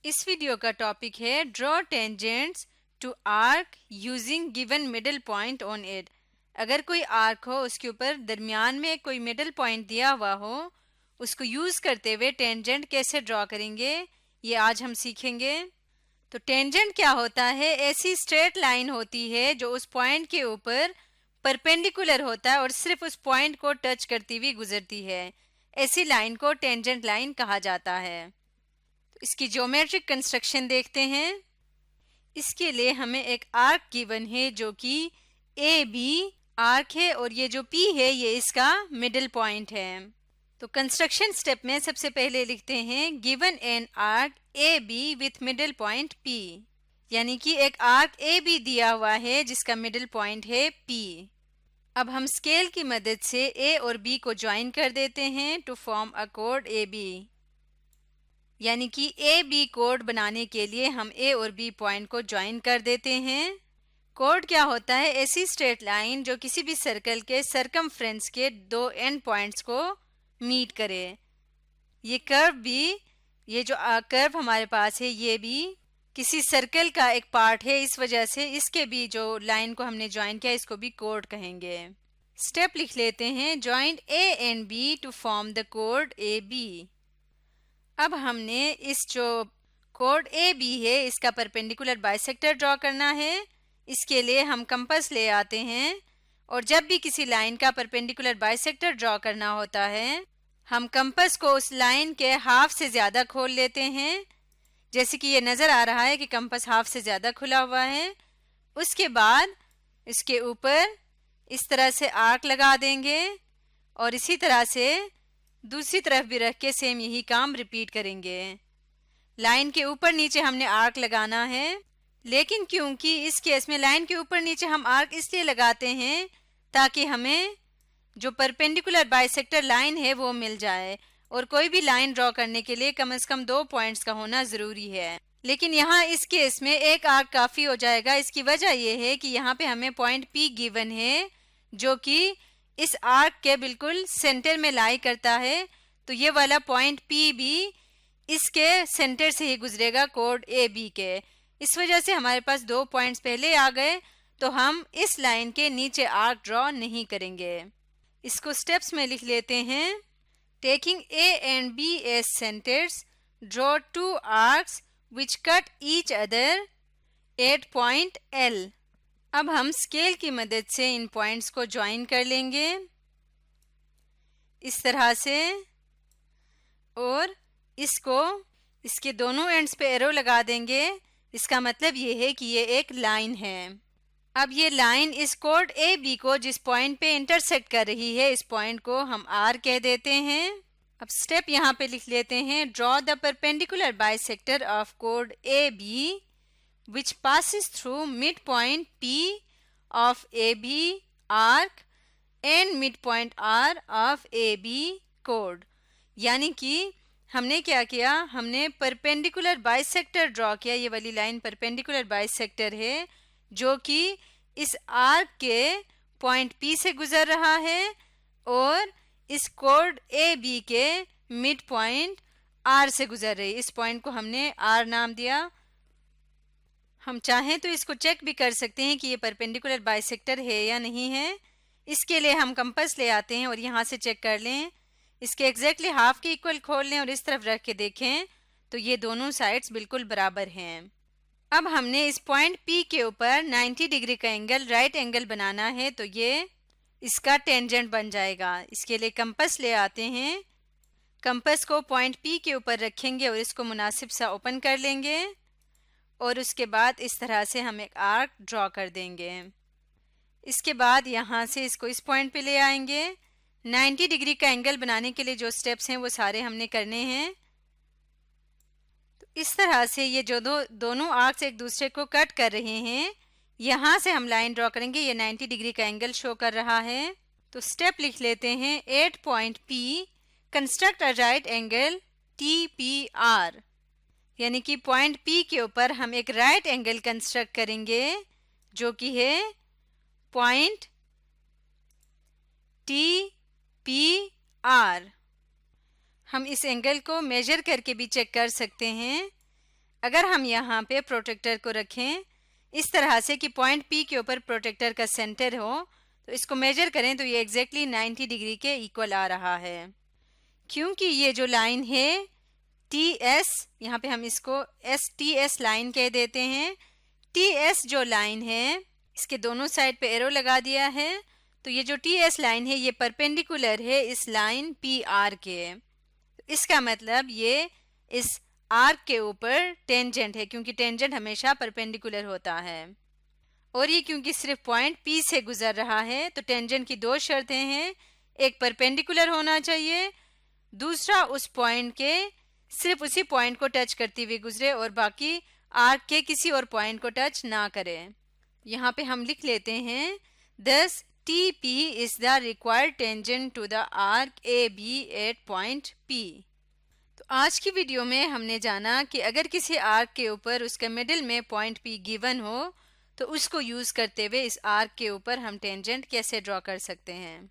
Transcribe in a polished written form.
इस वीडियो का टॉपिक है draw tangents to arc using given middle point on it. अगर कोई आर्क हो, उसके ऊपर दरमियान में कोई मिडल पॉइंट दिया हुआ हो, उसको यूज करते हुए टेंजेंट कैसे ड्रॉ करेंगे, ये आज हम सीखेंगे। तो टेंजेंट क्या होता है? ऐसी स्ट्रेट लाइन होती है जो उस पॉइंट के ऊपर परपेंडिकुलर होता है और सिर्फ उस पॉइंट को टच करती हुई गुजरती है। ऐसी लाइन को टेंजेंट लाइन कहा जाता है। इसकी ज्योमेट्रिक कंस्ट्रक्शन देखते हैं। इसके लिए हमें एक आर्क गिवन है जो कि ए बी आर्क है और ये जो पी है ये इसका मिडिल पॉइंट है। तो कंस्ट्रक्शन स्टेप में सबसे पहले लिखते हैं given an arc A B with middle point P, यानी कि एक आर्क ए बी दिया हुआ है जिसका मिडिल पॉइंट है पी। अब हम स्केल की मदद से ए और बी को ज्वाइन कर देते हैं टू फॉर्म अ कोड ए बी, यानी कि ए बी कोड बनाने के लिए हम ए और बी पॉइंट को ज्वाइन कर देते हैं। कोड क्या होता है? ऐसी स्ट्रेट लाइन जो किसी भी सर्कल के सरकमफ्रेंस के दो एंड पॉइंट्स को मीट करे। ये कर्व भी, ये जो कर्व हमारे पास है ये भी किसी सर्कल का एक पार्ट है, इस वजह से इसके भी जो लाइन को हमने ज्वाइन किया इसको भी कोड कहेंगे। स्टेप लिख लेते हैं join A and B to form the कोड ए बी। अब हमने इस जो कोड ए बी है इसका परपेंडिकुलर बाइसेक्टर ड्रॉ करना है। इसके लिए हम कंपास ले आते हैं और जब भी किसी लाइन का परपेंडिकुलर बाइसेक्टर ड्रॉ करना होता है हम कंपास को उस लाइन के हाफ से ज़्यादा खोल लेते हैं। जैसे कि ये नज़र आ रहा है कि कंपास हाफ से ज़्यादा खुला हुआ है। उसके बाद इसके ऊपर इस तरह से आर्क लगा देंगे और इसी तरह से दूसरी तरफ भी रख के सेम यही काम रिपीट करेंगे। लाइन के ऊपर नीचे हमने आर्क लगाना है, लेकिन क्योंकि इस केस में लाइन के ऊपर नीचे हम आर्क इसलिए लगाते हैं ताकि हमें जो परपेंडिकुलर बाइसेक्टर लाइन है वो मिल जाए, और कोई भी लाइन ड्रॉ करने के लिए कम से कम 2 पॉइंट्स का होना ज़रूरी है। लेकिन यहाँ इस केस में एक आर्क काफ़ी हो जाएगा। इसकी वजह यह है कि यहाँ पे हमें पॉइंट P गिवन है जो कि इस आर्क के बिल्कुल सेंटर में लाई करता है। तो ये वाला पॉइंट P भी इसके सेंटर से ही गुजरेगा कोड ए बी के। इस वजह से हमारे पास 2 पॉइंट्स पहले आ गए, तो हम इस लाइन के नीचे आर्क ड्रॉ नहीं करेंगे। इसको स्टेप्स में लिख लेते हैं। Taking A and B as centres, draw 2 arcs which cut each other at point L। अब हम स्केल की मदद से इन पॉइंट्स को ज्वाइन कर लेंगे इस तरह से, और इसको इसके दोनों एंड्स पे एरो लगा देंगे। इसका मतलब ये है कि ये एक लाइन है। अब ये लाइन इस कोड ए बी को जिस पॉइंट पे इंटरसेक्ट कर रही है इस पॉइंट को हम आर कह देते हैं। अब स्टेप यहाँ पे लिख लेते हैं draw the perpendicular bisector of कोड A B which passes through midpoint P of AB arc and midpoint R of AB chord। यानी कि हमने क्या किया, हमने परपेंडिकुलर बाइसेक्टर ड्रॉ किया। ये वाली लाइन परपेंडिकुलर बाइसेक्टर है जो कि इस आर्क के पॉइंट P से गुजर रहा है और इस कोड ए बी के मिड पॉइंट R से गुजर रही है। इस पॉइंट को हमने R नाम दिया। हम चाहें तो इसको चेक भी कर सकते हैं कि ये परपेंडिकुलर बाइसेक्टर है या नहीं है। इसके लिए हम कंपास ले आते हैं और यहाँ से चेक कर लें। इसके एग्जैक्टली हाफ के इक्वल खोल लें और इस तरफ रख के देखें तो ये दोनों साइड्स बिल्कुल बराबर हैं। अब हमने इस पॉइंट P के ऊपर 90 डिग्री का एंगल, राइट एंगल बनाना है, तो ये इसका टेंजेंट बन जाएगा। इसके लिए कंपास ले आते हैं। कंपास को पॉइंट P के ऊपर रखेंगे और इसको मुनासिब सा ओपन कर लेंगे और उसके बाद इस तरह से हम एक आर्क ड्रॉ कर देंगे। इसके बाद यहाँ से इसको इस पॉइंट पे ले आएंगे। 90 डिग्री का एंगल बनाने के लिए जो स्टेप्स हैं वो सारे हमने करने हैं। तो इस तरह से ये जो दोनों आर्क्स एक दूसरे को कट कर रहे हैं, यहाँ से हम लाइन ड्रॉ करेंगे। ये 90 डिग्री का एंगल शो कर रहा है। तो स्टेप लिख लेते हैं at point P construct a right angle TPR, यानी कि पॉइंट P के ऊपर हम एक राइट एंगल कंस्ट्रक्ट करेंगे जो कि है पॉइंट TPR। हम इस एंगल को मेजर करके भी चेक कर सकते हैं। अगर हम यहाँ पे प्रोटेक्टर को रखें इस तरह से कि पॉइंट P के ऊपर प्रोटेक्टर का सेंटर हो, तो इसको मेजर करें तो ये एग्जैक्टली 90 डिग्री के इक्वल आ रहा है। क्योंकि ये जो लाइन है TS, यहाँ पे हम इसको STS लाइन कह देते हैं। TS जो लाइन है इसके दोनों साइड पे एरो लगा दिया है, तो ये जो TS लाइन है ये परपेंडिकुलर है इस लाइन PR के। इसका मतलब ये इस आर्क के ऊपर टेंजेंट है, क्योंकि टेंजेंट हमेशा परपेंडिकुलर होता है। और ये क्योंकि सिर्फ पॉइंट P से गुजर रहा है, तो टेंजेंट की दो शर्तें हैं, एक परपेंडिकुलर होना चाहिए, दूसरा उस पॉइंट के सिर्फ उसी पॉइंट को टच करते हुए गुजरे और बाकी आर्क के किसी और पॉइंट को टच ना करे। यहाँ पे हम लिख लेते हैं thus TP is the required tangent to the arc AB at point P। तो आज की वीडियो में हमने जाना कि अगर किसी आर्क के ऊपर उसके मिडिल में पॉइंट P गिवन हो तो उसको यूज करते हुए इस आर्क के ऊपर हम टेंजेंट कैसे ड्रॉ कर सकते हैं।